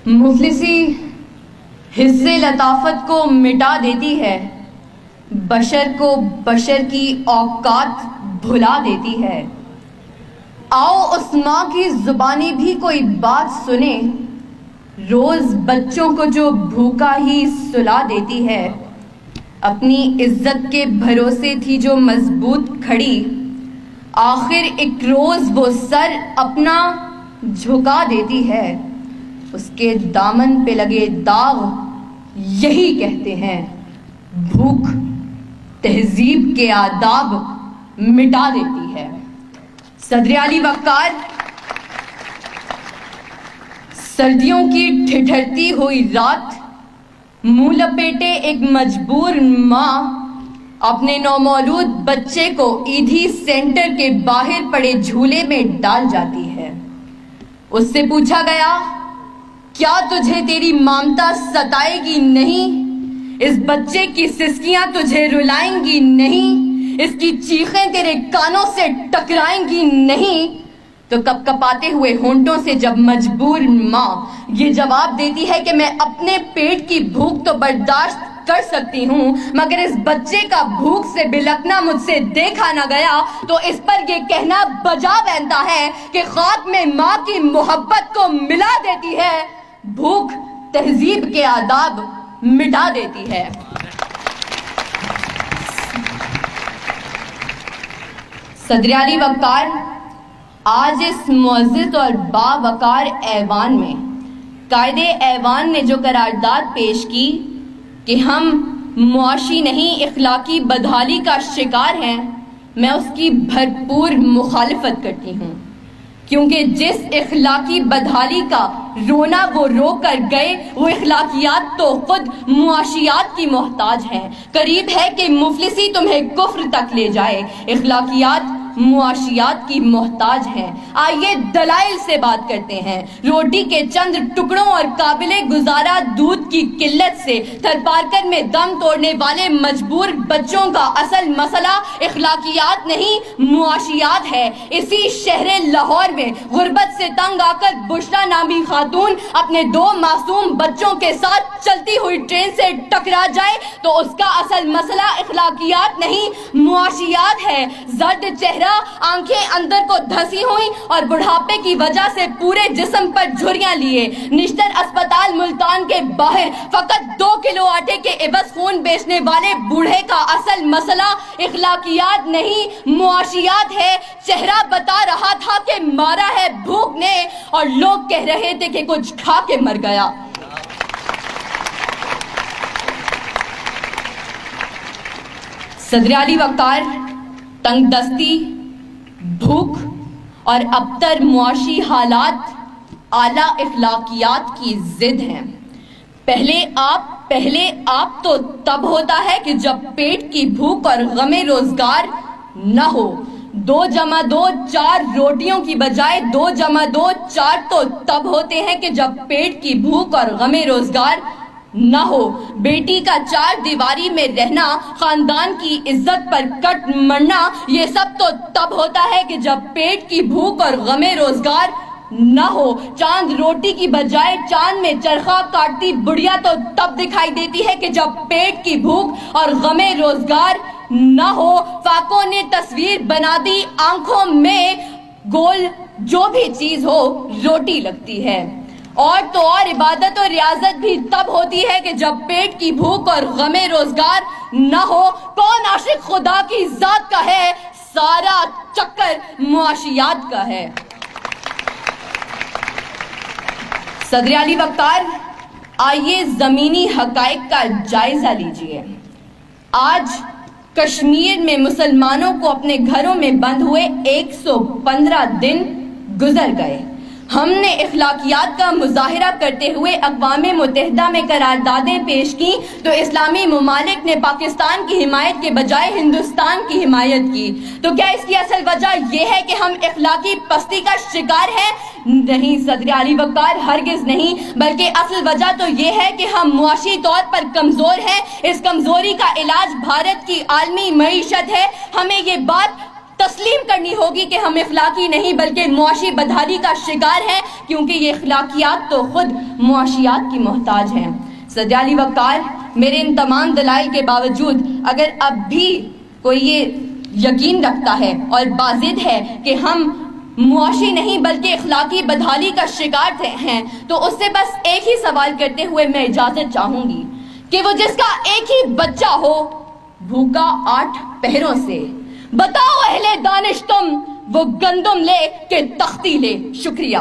مفلسی حصے لطافت کو مٹا دیتی ہے، بشر کو بشر کی اوقات بھلا دیتی ہے۔ آؤ اس ماں کی زبانی بھی کوئی بات سنے، روز بچوں کو جو بھوکا ہی سلا دیتی ہے۔ اپنی عزت کے بھروسے تھی جو مضبوط کھڑی، آخر ایک روز وہ سر اپنا جھکا دیتی ہے۔ اس کے دامن پہ لگے داغ یہی کہتے ہیں، بھوک تہذیب کے آداب مٹا دیتی ہے۔ صدر علی وقار سردیوں کی ٹھٹھرتی ہوئی رات، منہ لپیٹے ایک مجبور ماں اپنے نومولود بچے کو ایدھی سینٹر کے باہر پڑے جھولے میں ڈال جاتی ہے۔ اس سے پوچھا گیا، کیا تجھے تیری مامتا ستائے گی نہیں؟ اس بچے کی سسکیاں تجھے رلائیں گی نہیں؟ اس کی چیخیں تیرے کانوں سے ٹکرائیں گی نہیں؟ تو کپ کپاتے ہوئے ہونٹوں سے جب مجبور ماں یہ جواب دیتی ہے کہ میں اپنے پیٹ کی بھوک تو برداشت کر سکتی ہوں، مگر اس بچے کا بھوک سے بلکنا مجھ سے دیکھا نہ گیا، تو اس پر یہ کہنا بجا بنتا ہے کہ خاک میں ماں کی محبت کو ملا دیتی ہے، بھوک تہذیب کے آداب مٹا دیتی ہے۔ صدر علی وقار آج اس معزز اور باوقار ایوان میں قائد ایوان نے جو قرارداد پیش کی کہ ہم معاشی نہیں اخلاقی بدحالی کا شکار ہیں، میں اس کی بھرپور مخالفت کرتی ہوں، کیونکہ جس اخلاقی بدحالی کا رونا وہ رو کر گئے، وہ اخلاقیات تو خود معاشیات کی محتاج ہیں۔ قریب ہے کہ مفلسی تمہیں کفر تک لے جائے، اخلاقیات معاشیات کی محتاج ہیں۔ آئیے دلائل سے بات کرتے ہیں۔ روٹی کے چند ٹکڑوں اور قابل گزارا دودھ کی قلت سے تھرپارکر میں دم توڑنے والے مجبور بچوں کا اصل مسئلہ اخلاقیات نہیں معاشیات ہے۔ اسی شہر لاہور میں غربت سے تنگ آ کر بشرا نامی خاتون اپنے 2 معصوم بچوں کے ساتھ چلتی ہوئی ٹرین سے ٹکرا جائے تو اس کا اصل مسئلہ اخلاقیات نہیں معاشیات ہے۔ زرد چہرہ، آنکھیں اندر کو دھسی ہوئی اور بڑھاپے کی وجہ سے پورے جسم پر جھریاں لیے، نشتر اسپتال ملتان کے باہر فقط 2 کلو آٹے کے عوض خون بیچنے والے بوڑھے کا اصل مسئلہ اخلاقیات نہیں معاشیات ہے۔ چہرہ بتا رہا تھا کہ مارا ہے بھوک نے، اور لوگ کہہ رہے تھے کہ کچھ کھا کے مر گیا۔ صدر علی وقار تنگ دستی، بھوک اور ابتر معاشی حالات اعلیٰ اخلاقیات کی ضد ہیں۔ پہلے آپ تو تب ہوتا ہے کہ جب پیٹ کی بھوک اور غم روزگار نہ ہو۔ 2 + 2 4 روٹیوں کی بجائے 2 + 2 4 تو تب ہوتے ہیں کہ جب پیٹ کی بھوک اور غم روزگار نہ ہو۔ بیٹی کا 4 دیواری میں رہنا، خاندان کی عزت پر کٹ مرنا، یہ سب تو تب ہوتا ہے کہ جب پیٹ کی بھوک اور غم روزگار نہ ہو۔ چاند روٹی کی بجائے چاند میں چرخہ کاٹتی بڑھیا تو تب دکھائی دیتی ہے کہ جب پیٹ کی بھوک اور غم روزگار نہ ہو۔ فاقوں نے تصویر بنا دی آنکھوں میں، گول جو بھی چیز ہو روٹی لگتی ہے۔ اور تو اور عبادت و ریاضت بھی تب ہوتی ہے کہ جب پیٹ کی بھوک اور غم روزگار نہ ہو۔ کون عاشق خدا کی ذات کا ہے؟ سارا چکر معاشیات کا ہے۔ صدر علی وقار آئیے زمینی حقائق کا جائزہ لیجئے۔ آج کشمیر میں مسلمانوں کو اپنے گھروں میں بند ہوئے 115 دن گزر گئے۔ ہم نے اخلاقیات کا مظاہرہ کرتے ہوئے اقوام متحدہ میں قراردادیں پیش کی تو اسلامی ممالک نے پاکستان کی حمایت کے بجائے ہندوستان کی حمایت کی۔ تو کیا اس کی اصل وجہ یہ ہے کہ ہم اخلاقی پستی کا شکار ہیں؟ نہیں صدر علی وقار، ہرگز نہیں، بلکہ اصل وجہ تو یہ ہے کہ ہم معاشی طور پر کمزور ہیں۔ اس کمزوری کا علاج بھارت کی عالمی معیشت ہے۔ ہمیں یہ بات تسلیم کرنی ہوگی کہ ہم اخلاقی نہیں بلکہ معاشی بدحالی کا شکار ہیں، کیونکہ یہ اخلاقیات تو خود معاشیات کی محتاج ہیں۔ صدر علی وقار، میرے ان تمام دلائل کے باوجود اگر اب بھی کوئی یہ یقین رکھتا ہے اور بازد ہے کہ ہم معاشی نہیں بلکہ اخلاقی بدحالی کا شکار ہیں، تو اس سے بس ایک ہی سوال کرتے ہوئے میں اجازت چاہوں گی کہ وہ جس کا ایک ہی بچہ ہو بھوکا 8 پہروں سے، بتاؤ اہل دانش تم وہ گندم لے کہ تختی لے۔ شکریہ۔